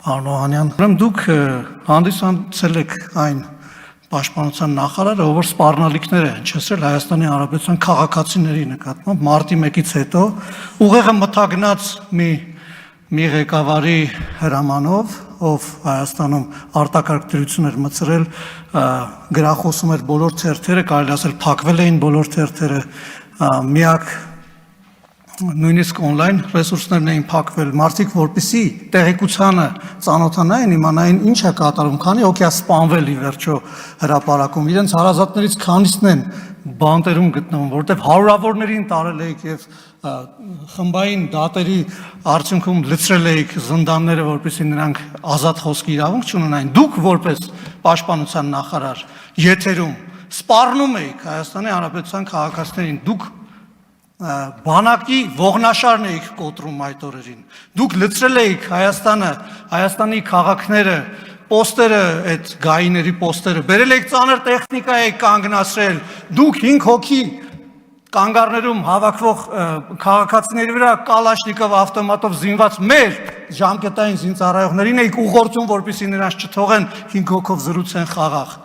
Արնոհանյան, ուրեմն դուք հանդիսացել եք այն պաշտպանության նախարարը, ով որ սպառնալիքներ է հնչեցրել Հայաստանի Հանրապետության քաղաքացիների նկատմամբ մարտի 1-ից հետո ուղեղը մթագնած մի ղեկավարի հրամանով, ով Հայաստանում արտակարգ դրություն էր մտցրել, գրախոսում էր բոլոր թերթերը, կարելի ասել փակվել էին բոլոր թերթերը, միակ նույնիսկ on-line ռեսուրսներն էին փակվել, մարդիկ որպեսզի տեղեկությանը ծանոթանային, իմանային ինչ է կատարում, քանի հոգի է սպանվել ի վերջո հրապարակում, իրենց հարազատներից քանիսն են բանտերում գտնվում, որտեղ հարյուրավորներին տարել եք եւ խմբային դատերի արդյունքում լցրել եք զնդանները, որպեսզի նրանք ազատ խոսքի իրավունք չունենային։ Դուք որպես պաշտպանության նախարար եթերում սպառնում եք Հայաստանի Հանրապետության քաղաքացիներին, դուք բանակի ողնաշարն էիք կոտրում այդ օրերին, դուք լցրել էիք Հայաստանի քաղաքները, պոստերը, այդ գայիների պոստերը, բերել եք ծանր տեխնիկա եք կանգնացրել, դուք 5 հոգի կանգառներում հավաքվող քաղաքացիների վրա կալաշնիկով ավտոմատով զինված մեր ժամկետային զինծառայողներին էիք ուղղորդում, որպեսզի նրանց չթողեն 5 հոգով զրուցեն խաղաղ։